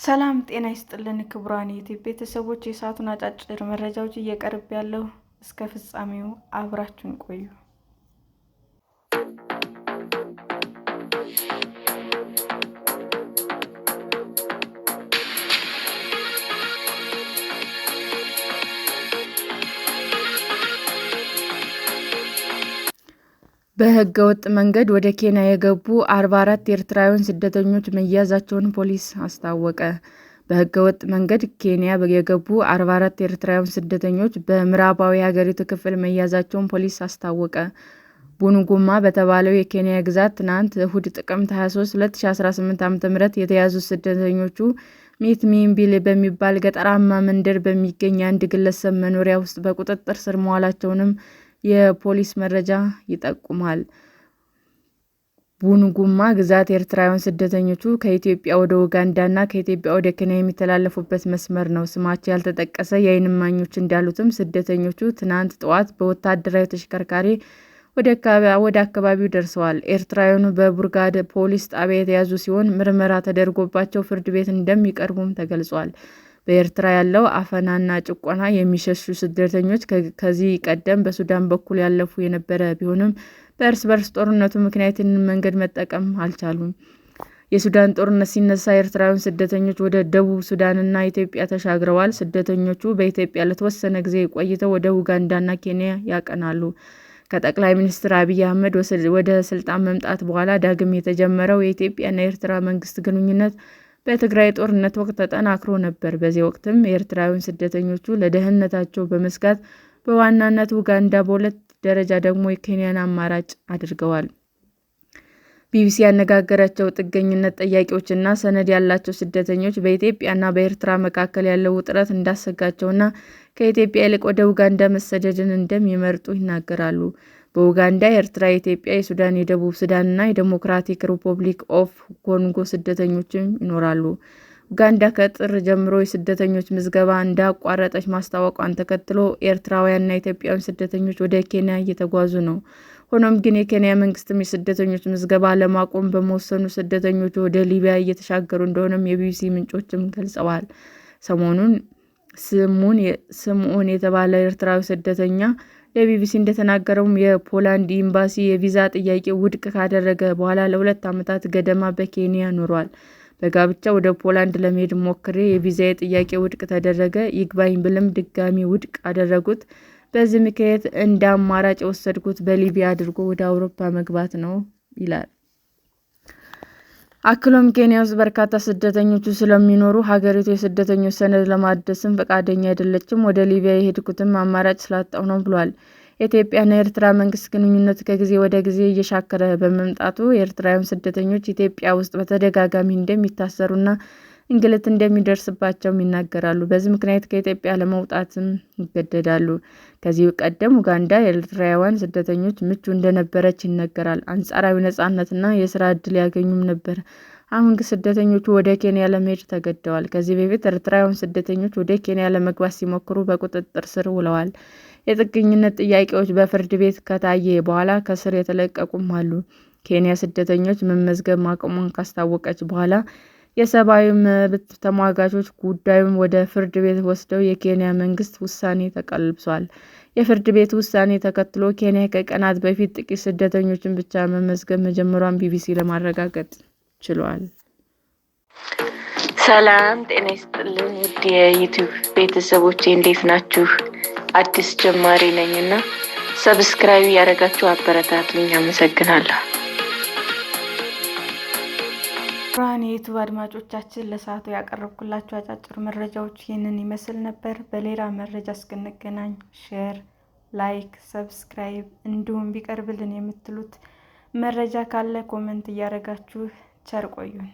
ሰላም ጤና ይስጥልን ክቡራን የዩቲዩብ ቤተሰቦች፣ የሰዓቱን አጫጭር መረጃዎች እየቀርብ ያለው እስከ ፍጻሜው አብራችሁን ቆዩ። በህገወጥ መንገድ ወደ ኬንያ የገቡ 44 ኤርትራውያን ስደተኞች መያዛቸውን ፖሊስ አስታወቀ። በህገወጥ መንገድ ኬንያ የገቡ 44 ኤርትራውያን ስደተኞች በምዕራባዊ የሀገሪቱ ክፍል መያዛቸውን ፖሊስ አስታወቀ። ቡንጉማ በተባለው የኬንያ ግዛት ትናንት እሁድ ጥቅምት 23፣ 2018 ዓ.ም የተያዙት ስደተኞቹ ሚት-ሚምቢል በሚባል ገጠራማ መንደር በሚገኝ የአንድ ግለሰብ መኖሪያ ውስጥ በቁጥጥር ስር መዋላቸውንም የፖሊስ መረጃ ይጠቁማል። ቡንጉማ ግዛት ኤርትራውያን ስደተኞቹ ከኢትዮጵያ ወደ ኡጋንዳ እና ከኢትዮጵያ ወደ ኬንያ የሚተላለፉበት መስመር ነው። ስማቸው ያልተጠቀሰ የዓይን እማኞች እንዳሉትም ስደተኞቹ ትናንት ጠዋት በወታደራዊ ተሽከርካሪ ወደ አካባቢው ደርሰዋል። ኤርትራውያኑ በቡርጋድ ፖሊስ ጣቢያ የተያዙ ሲሆን ምርመራ ተደርጎባቸው ፍርድ ቤት እንደሚቀርቡም ተገልጿል። በኤርትራ ያለው አፈናና ጭቆና የሚሸሹ ስደተኞች ከዚህ ቀደም በሱዳን በኩል ያለፉ የነበረ ቢሆንም በእርስ በርስ ጦርነቱ ምክንያት ይህንን መንገድ መጠቀም አልቻሉም። የሱዳን ጦርነት ሲነሳ ኤርትራውያን ስደተኞች ወደ ደቡብ ሱዳንና ኢትዮጵያ ተሻግረዋል። ስደተኞቹ በኢትዮጵያ ለተወሰነ ጊዜ ቆይተው ወደ ኡጋንዳና ኬንያ ያቀናሉ። ከጠቅላይ ሚኒስትር አብይ አህመድ ወደ ስልጣን መምጣት በኋላ ዳግም የተጀመረው የኢትዮጵያና የኤርትራ መንግስት ግንኙነት በትግራይ ጦርነት ወቅት ተጠናክሮ ነበር። በዚህ ወቅትም ኤርትራውያን ስደተኞቹ ለደህንነታቸው በመስጋት በዋናነት ኡጋንዳ፣ በሁለት ደረጃ ደግሞ የኬንያን አማራጭ አድርገዋል። ቢቢሲ ያነጋገራቸው ጥገኝነት ጠያቂዎችና ሰነድ ያላቸው ስደተኞች በኢትዮጵያና በኤርትራ መካከል ያለው ውጥረት እንዳሰጋቸውና ከኢትዮጵያ ይልቅ ወደ ኡጋንዳ መሰደድን እንደሚመርጡ ይናገራሉ። በኡጋንዳ፣ ኤርትራ፣ የኢትዮጵያ፣ የሱዳን፣ የደቡብ ሱዳንና የዲሞክራቲክ ሪፐብሊክ ኦፍ ኮንጎ ስደተኞችም ይኖራሉ። ኡጋንዳ ከጥር ጀምሮ የስደተኞች ምዝገባ እንዳቋረጠች ማስታወቋን ተከትሎ ኤርትራውያንና ኢትዮጵያውያን ስደተኞች ወደ ኬንያ እየተጓዙ ነው። ሆኖም ግን የኬንያ መንግስትም የስደተኞች ምዝገባ ለማቆም በመወሰኑ ስደተኞቹ ወደ ሊቢያ እየተሻገሩ እንደሆነም የቢቢሲ ምንጮችም ገልጸዋል። ሰሞኑን ስምዖን የተባለ ኤርትራዊ ስደተኛ ለቢቢሲ እንደተናገረውም የፖላንድ ኤምባሲ የቪዛ ጥያቄ ውድቅ ካደረገ በኋላ ለ2 ዓመታት ገደማ በኬንያ ኖሯል። በጋብቻ ወደ ፖላንድ ለመሄድ ሞክሬ የቪዛዬ ጥያቄ ውድቅ ተደረገ። ይግባኝ ብልም ድጋሚ ውድቅ አደረጉት። በዚህ ምክንያት እንደ አማራጭ የወሰድኩት በሊቢያ አድርጎ ወደ አውሮፓ መግባት ነው ይላል። አክሎም ኬንያ ውስጥ በርካታ ስደተኞች ስለሚኖሩ ሀገሪቱ የስደተኞች ሰነድ ለማደስም ፈቃደኛ አይደለችም። ወደ ሊቢያ የሄድኩትም አማራጭ ስላጣሁ ነው ብሏል። የኢትዮጵያና የኤርትራ መንግስት ግንኙነት ከጊዜ ወደ ጊዜ እየሻከረ በመምጣቱ ኤርትራውያን ስደተኞች ኢትዮጵያ ውስጥ በተደጋጋሚ እንደሚታሰሩና እንግልት እንደሚደርስባቸውም ይናገራሉ። በዚህ ምክንያት ከኢትዮጵያ ለመውጣትም ይገደዳሉ። ከዚህ ቀደም ኡጋንዳ የኤርትራውያን ስደተኞች ምቹ እንደነበረች ይነገራል። አንጻራዊ ነፃነትና የስራ ዕድል ያገኙም ነበር። አሁን ግን ስደተኞቹ ወደ ኬንያ ለመሄድ ተገደዋል። ከዚህ በፊት ኤርትራውያን ስደተኞች ወደ ኬንያ ለመግባት ሲሞክሩ በቁጥጥር ስር ውለዋል። የጥገኝነት ጥያቄዎች በፍርድ ቤት ከታየ በኋላ ከስር የተለቀቁም አሉ። ኬንያ ስደተኞች መመዝገብ ማቆሟን ካስታወቀች በኋላ የሰብአዊ መብት ተሟጋቾች ጉዳዩን ወደ ፍርድ ቤት ወስደው የኬንያ መንግስት ውሳኔ ተቀልብሷል። የፍርድ ቤት ውሳኔ ተከትሎ ኬንያ ከቀናት በፊት ጥቂት ስደተኞችን ብቻ መመዝገብ መጀመሯን ቢቢሲ ለማረጋገጥ ችሏል። ሰላም ጤና ይስጥልን ውድ የዩቲዩብ ቤተሰቦቼ እንዴት ናችሁ? አዲስ ጀማሪ ነኝና ሰብስክራይብ ያደረጋችሁ አበረታቱኝ። አመሰግናለሁ። ብርሃን የዩቲዩብ አድማጮቻችን ለሰዓቱ ያቀረብኩላችሁ አጫጭር መረጃዎች ይህንን ይመስል ነበር። በሌላ መረጃ እስክንገናኝ ሼር፣ ላይክ፣ ሰብስክራይብ እንዲሁም ቢቀርብልን የምትሉት መረጃ ካለ ኮሜንት እያደረጋችሁ ቸር ቆዩን።